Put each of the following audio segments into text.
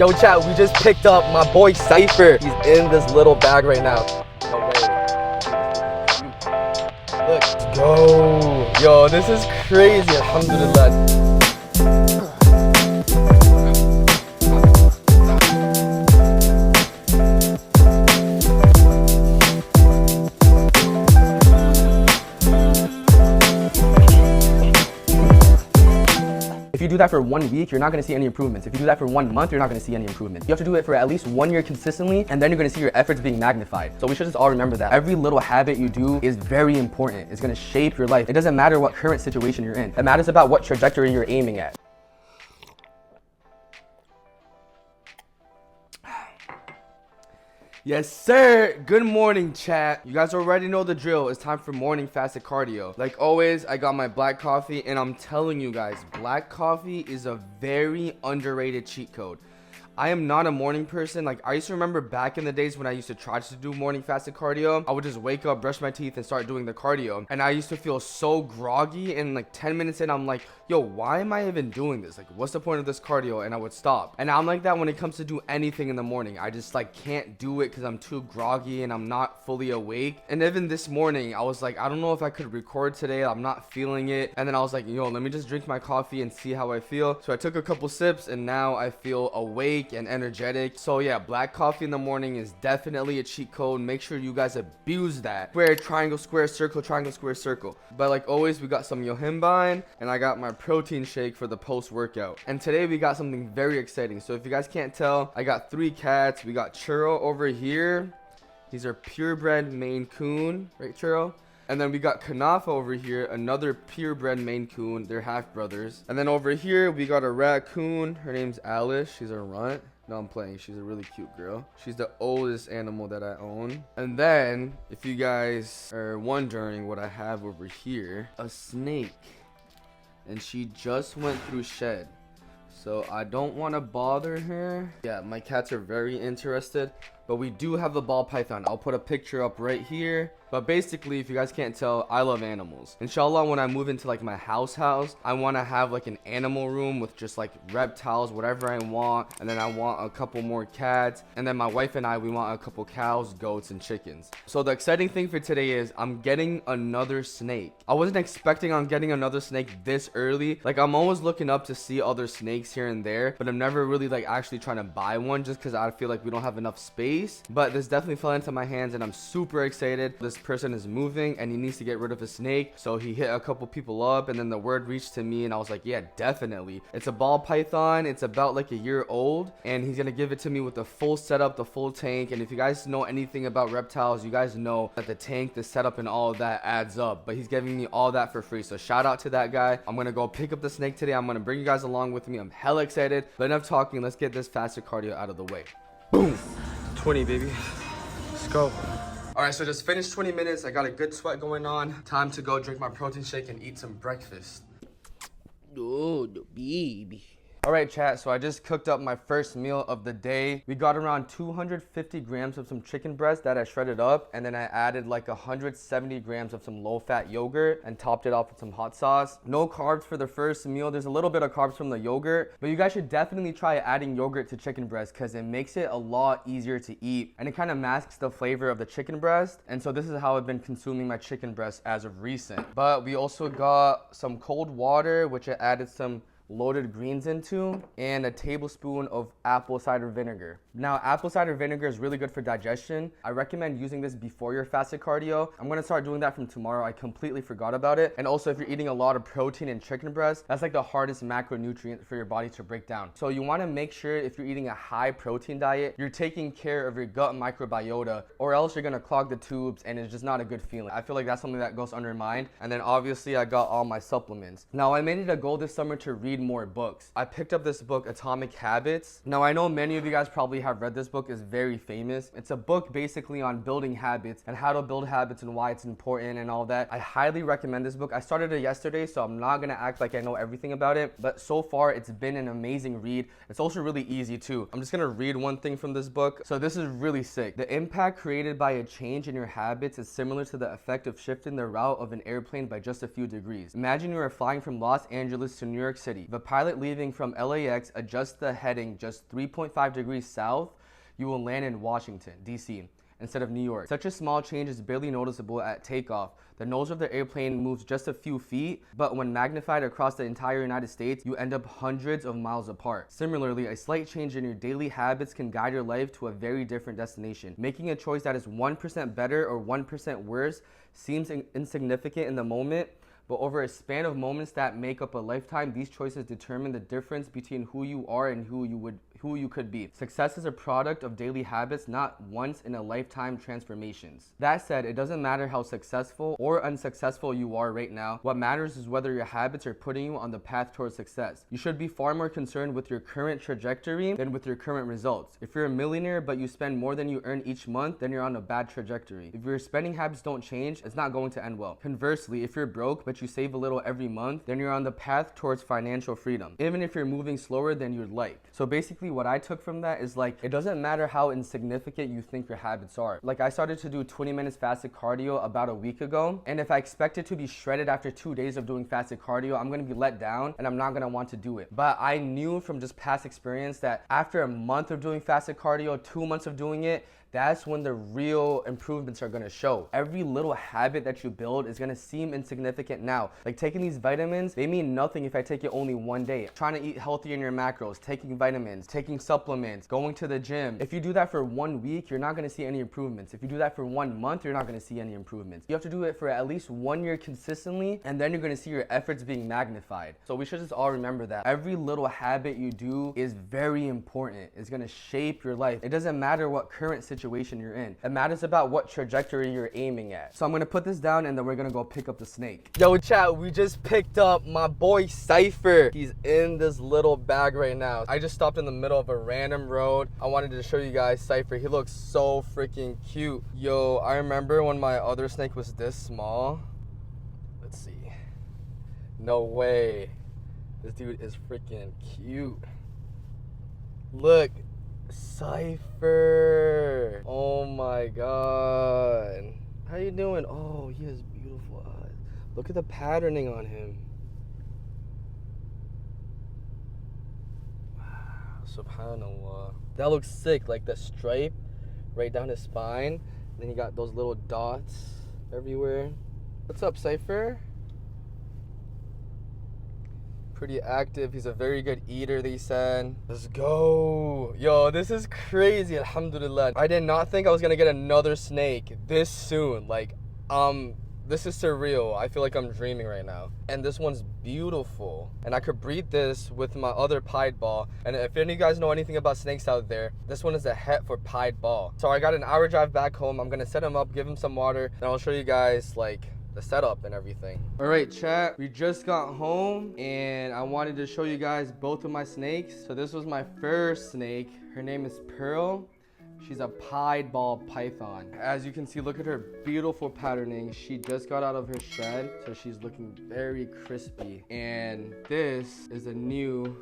Yo, chat, we just picked up my boy Cypher. He's in this little bag right now. Let's go. Yo, this is crazy. Alhamdulillah. If you do that for 1 week, you're not gonna see any improvements. If you do that for 1 month, you're not gonna see any improvements. You have to do it for at least 1 year consistently, and then you're gonna see your efforts being magnified. So we should just all remember that. Every little habit you do is very important. It's gonna shape your life. It doesn't matter what current situation you're in. It matters about what trajectory you're aiming at. Yes, sir. Good morning, chat. You guys already know the drill. It's time for morning fasted cardio. Like always, I got my black coffee, and I'm telling you guys, black coffee is a very underrated cheat code. I am not a morning person. Like, I used to remember back in the days when I used to try to do morning fasted cardio, I would just wake up, brush my teeth, and start doing the cardio. And I used to feel so groggy, and like 10 minutes in, I'm like, yo, why am I even doing this? Like, what's the point of this cardio? And I would stop. And I'm like that when it comes to do anything in the morning. I just like can't do it because I'm too groggy and I'm not fully awake. And even this morning, I was like, I don't know if I could record today. I'm not feeling it. And then I was like, yo, let me just drink my coffee and see how I feel. So I took a couple sips, and now I feel awake and energetic. So yeah, black coffee in the morning is definitely a cheat code. Make sure you guys abuse that. Square, triangle, square, circle, triangle, square, circle. But like always, we got some yohimbine, and I got my protein shake for the post-workout. And today we got something very exciting. So if you guys can't tell, I got 3 cats. We got Churro over here. These are purebred Maine Coon, right, Churro? And then we got Kanafa over here, another purebred Maine Coon. They're half brothers. And then over here, we got a raccoon. Her name's Alice. She's a runt. No, I'm playing. She's a really cute girl. She's the oldest animal that I own. And then, if you guys are wondering what I have over here, a snake. And she just went through shed. So I don't want to bother her. Yeah, my cats are very interested. But we do have a ball python. I'll put a picture up right here. But basically, if you guys can't tell, I love animals. Inshallah, when I move into like my house, I want to have like an animal room with just like reptiles, whatever I want. And then I want a couple more cats. And then my wife and I, we want a couple cows, goats, and chickens. So the exciting thing for today is I'm getting another snake. I wasn't expecting on getting another snake this early. Like, I'm always looking up to see other snakes here and there, but I'm never really like actually trying to buy one just because I feel like we don't have enough space. But this definitely fell into my hands, and I'm super excited. This person is moving and he needs to get rid of a snake, so he hit a couple people up, and then the word reached to me, and I was like, yeah, definitely. It's a ball python. It's about like a year old, and he's gonna give it to me with the full setup, the full tank. And if you guys know anything about reptiles, you guys know that the tank, the setup, and all of that adds up. But he's giving me all that for free, so shout out to that guy. I'm gonna go pick up the snake today. I'm gonna bring you guys along with me. I'm hella excited. But enough talking, let's get this faster cardio out of the way. Boom. 20, baby. Let's go. All right, so just finished 20 minutes. I got a good sweat going on. Time to go drink my protein shake and eat some breakfast. Oh, the baby. All right, chat, so I just cooked up my first meal of the day. We got around 250 grams of some chicken breast that I shredded up, and then I added like 170 grams of some low-fat yogurt and topped it off with some hot sauce. No carbs for the first meal. There's a little bit of carbs from the yogurt, but you guys should definitely try adding yogurt to chicken breast because it makes it a lot easier to eat, and it kind of masks the flavor of the chicken breast. And so this is how I've been consuming my chicken breast as of recent. But we also got some cold water, which I added some loaded greens into, and a tablespoon of apple cider vinegar. Now, apple cider vinegar is really good for digestion. I recommend using this before your fasted cardio. I'm gonna start doing that from tomorrow. I completely forgot about it. And also, if you're eating a lot of protein and chicken breast, that's like the hardest macronutrient for your body to break down. So you wanna make sure if you're eating a high protein diet, you're taking care of your gut microbiota, or else you're gonna clog the tubes and it's just not a good feeling. I feel like that's something that goes undermined. And then obviously I got all my supplements. Now, I made it a goal this summer to read more books. I picked up this book, Atomic Habits. Now, I know many of you guys probably have read this book. It's very famous. It's a book basically on building habits and how to build habits and why it's important and all that. I highly recommend this book. I started it yesterday, so I'm not gonna act like I know everything about it, but so far it's been an amazing read. It's also really easy too. I'm just gonna read one thing from this book. So this is really sick. The impact created by a change in your habits is similar to the effect of shifting the route of an airplane by just a few degrees. Imagine you are flying from Los Angeles to New York City. If a pilot leaving from LAX adjusts the heading just 3.5 degrees south, you will land in Washington, D.C. instead of New York. Such a small change is barely noticeable at takeoff. The nose of the airplane moves just a few feet, but when magnified across the entire United States, you end up hundreds of miles apart. Similarly, a slight change in your daily habits can guide your life to a very different destination. Making a choice that is 1% better or 1% worse seems insignificant in the moment, but over a span of moments that make up a lifetime, these choices determine the difference between who you are and who you could be. Success is a product of daily habits, not once in a lifetime transformations. That said, it doesn't matter how successful or unsuccessful you are right now. What matters is whether your habits are putting you on the path towards success. You should be far more concerned with your current trajectory than with your current results. If you're a millionaire but you spend more than you earn each month, then you're on a bad trajectory. If your spending habits don't change, it's not going to end well. Conversely, if you're broke but you save a little every month, then you're on the path towards financial freedom, even if you're moving slower than you'd like. So basically what I took from that is like, it doesn't matter how insignificant you think your habits are. Like, I started to do 20 minutes fasted cardio about a week ago, and if I expect it to be shredded after 2 days of doing fasted cardio, I'm gonna be let down and I'm not gonna want to do it. But I knew from just past experience that after a month of doing fasted cardio, 2 months of doing it, that's when the real improvements are gonna show. Every little habit that you build is gonna seem insignificant now. Like taking these vitamins, they mean nothing if I take it only one day. Trying to eat healthy in your macros, taking vitamins, taking supplements, going to the gym. If you do that for 1 week, you're not gonna see any improvements. If you do that for 1 month, you're not gonna see any improvements. You have to do it for at least 1 year consistently, and then you're gonna see your efforts being magnified. So we should just all remember that. Every little habit you do is very important. It's gonna shape your life. It doesn't matter what current situation you're in. It matters about what trajectory you're aiming at. So I'm gonna put this down and then we're gonna go pick up the snake. Yo chat, we just picked up my boy Cypher. He's in this little bag right now. I just stopped in the middle of a random road. I wanted to show you guys Cypher. He looks so freaking cute. Yo, I remember when my other snake was this small. Let's see. No way. This dude is freaking cute. Look. Cypher. Oh my god. How you doing? Oh, he has beautiful eyes. Look at the patterning on him. Wow. Subhanallah. That looks sick. Like the stripe right down his spine. And then you got those little dots everywhere. What's up, Cypher? Pretty active. He's a very good eater, they said. Let's go. Yo, this is crazy. Alhamdulillah. I did not think I was gonna get another snake this soon. Like, this is surreal. I feel like I'm dreaming right now. And this one's beautiful. And I could breed this with my other pied ball. And if any of you guys know anything about snakes out there, this one is a het for pied ball. So I got an hour drive back home. I'm gonna set him up, give him some water, and I'll show you guys like the setup and everything. All right, chat, we just got home and I wanted to show you guys both of my snakes. So this was my first snake. Her name is Pearl. She's a pied ball python. As you can see, look at her beautiful patterning. She just got out of her shed, so she's looking very crispy. And this is a new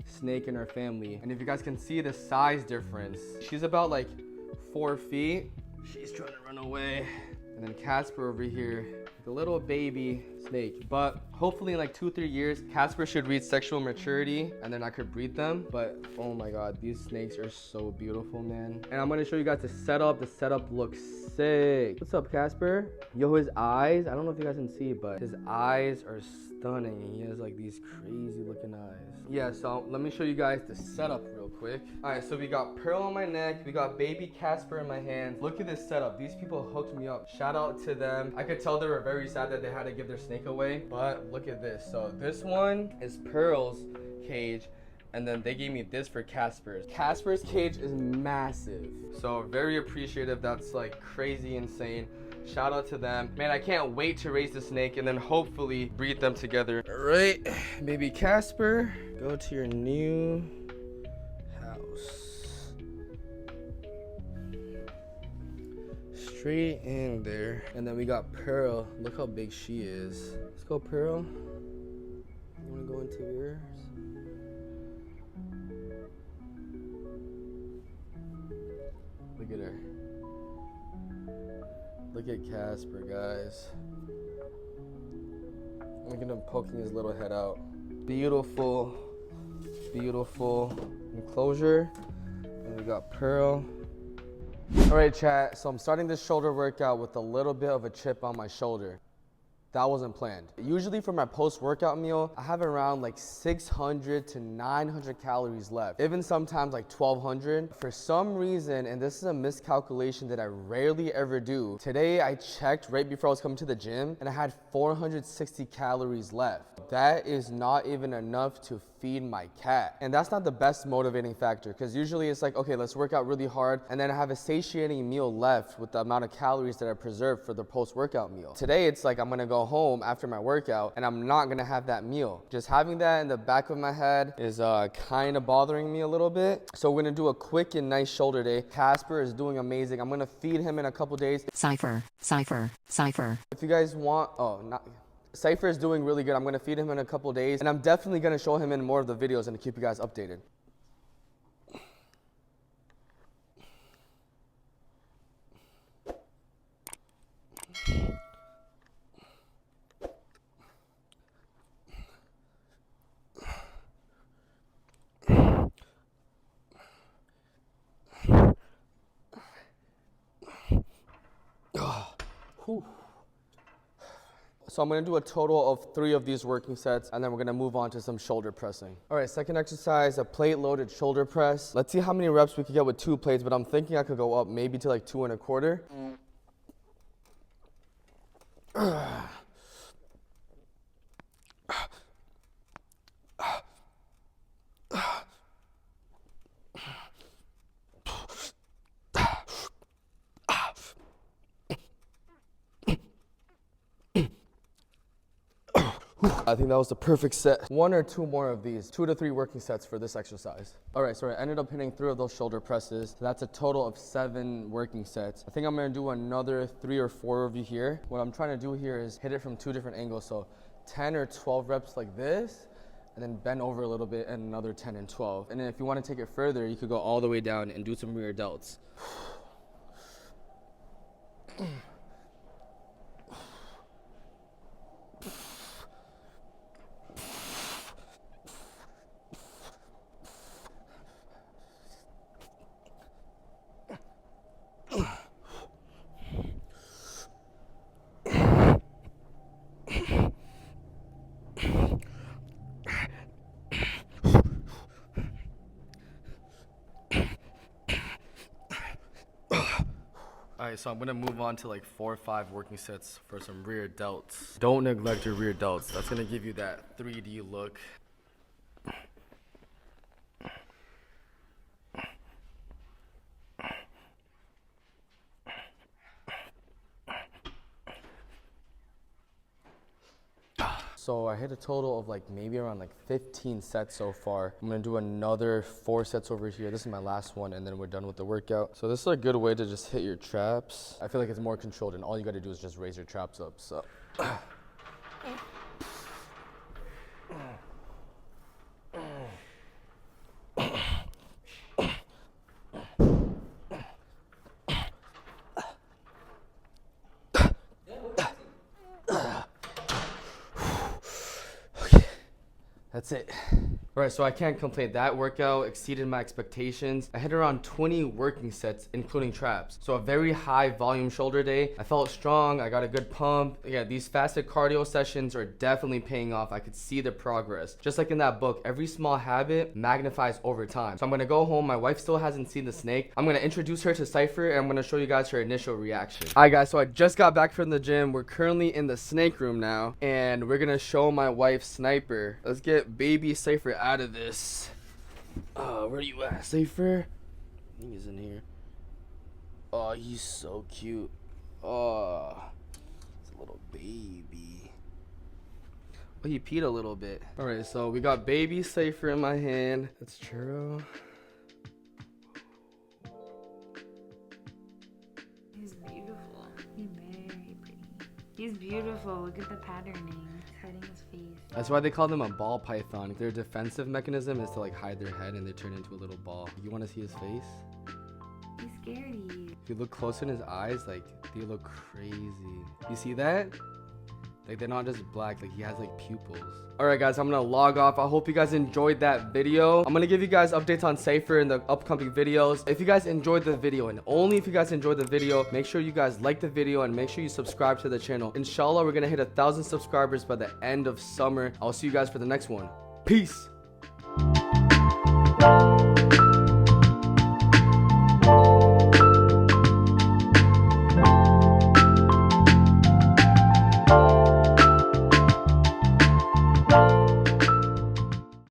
snake in our family. And if you guys can see the size difference, she's about like 4 feet. She's trying to run away. And then Casper over here, the little baby snake. But hopefully in like 2-3 years, Casper should reach sexual maturity and then I could breed them. But oh my god, these snakes are so beautiful, man. And I'm gonna show you guys the setup. The setup looks sick. What's up, Casper? Yo, his eyes, I don't know if you guys can see, but his eyes are stunning. He has like these crazy looking eyes. Yeah, so let me show you guys the setup real quick. All right, so we got Pearl on my neck. We got baby Casper in my hands. Look at this setup. These people hooked me up. Shout out to them. I could tell they were very sad that they had to give their snake away, but look at this. So this one is Pearl's cage, and then they gave me this for Casper's. Casper's cage is massive, so very appreciative. That's like crazy insane. Shout out to them. Man, I can't wait to raise the snake and then hopefully breed them together. All right, baby Casper, go to your new house. Straight in there. And then we got Pearl. Look how big she is. Let's go, Pearl. You wanna go into yours? Look at her. Look at Casper, guys. Look at him poking his little head out. Beautiful, beautiful enclosure. And we got Pearl. All right, chat. So I'm starting this shoulder workout with a little bit of a chip on my shoulder. That wasn't planned. Usually for my post-workout meal, I have around like 600 to 900 calories left. Even sometimes like 1200. For some reason, and this is a miscalculation that I rarely ever do, today I checked right before I was coming to the gym and I had 460 calories left. That is not even enough to feed my cat. And that's not the best motivating factor, because usually it's like, okay, let's work out really hard and then I have a satiating meal left with the amount of calories that I preserved for the post-workout meal. Today it's like I'm gonna go home after my workout and I'm not gonna have that meal. Just having that in the back of my head is kind of bothering me a little bit. So we're gonna do a quick and nice shoulder day. Casper is doing amazing. I'm gonna feed him in a couple days. Cypher. If you guys want, Cypher is doing really good. I'm gonna feed him in a couple days and I'm definitely gonna show him in more of the videos and keep you guys updated. So I'm gonna do a total of 3 of these working sets and then we're gonna move on to some shoulder pressing. All right, second exercise, a plate loaded shoulder press. Let's see how many reps we could get with 2 plates, but I'm thinking I could go up maybe to like 2 1/4. I think that was the perfect set. 1 or 2 more of these, 2 to 3 working sets for this exercise. All right, so I ended up hitting 3 of those shoulder presses. So that's a total of 7 working sets. I think I'm gonna do another 3 or 4 of you here. What I'm trying to do here is hit it from 2 different angles. So 10 or 12 reps like this, and then bend over a little bit and another 10 and 12. And then if you wanna take it further, you could go all the way down and do some rear delts. All right, so I'm gonna move on to like 4 or 5 working sets for some rear delts. Don't neglect your rear delts. That's gonna give you that 3D look. So I hit a total of like maybe around like 15 sets so far. I'm gonna do another 4 sets over here. This is my last one and then we're done with the workout. So this is a good way to just hit your traps. I feel like it's more controlled and all you gotta do is just raise your traps up, so. That's it. All right, so I can't complain. That workout exceeded my expectations. I hit around 20 working sets, including traps. So a very high volume shoulder day. I felt strong, I got a good pump. Yeah, these fasted cardio sessions are definitely paying off. I could see the progress. Just like in that book, every small habit magnifies over time. So I'm gonna go home. My wife still hasn't seen the snake. I'm gonna introduce her to Cypher and I'm gonna show you guys her initial reaction. All right guys, so I just got back from the gym. We're currently in the snake room now and we're gonna show my wife Sniper. Let's get baby Cypher out of this. Where are you at, Cypher? I think he's in here. Oh, he's so cute. Oh, it's a little baby. Oh, he peed a little bit. All right, so we got baby Cypher in my hand. That's Churro. He's beautiful. He's very pretty. He's beautiful. Look at the patterning. It's hiding his face. That's why they call them a ball python. Their defensive mechanism is to like hide their head and they turn into a little ball. You want to see his face? He's scary. If you look close in his eyes, like they look crazy. You see that? Like they're not just black, like he has like pupils. All right, guys, I'm gonna log off. I hope you guys enjoyed that video. I'm gonna give you guys updates on Cypher in the upcoming videos. If you guys enjoyed the video, and only if you guys enjoyed the video, make sure you guys like the video and make sure you subscribe to the channel. Inshallah, we're gonna hit 1,000 subscribers by the end of summer. I'll see you guys for the next one. Peace.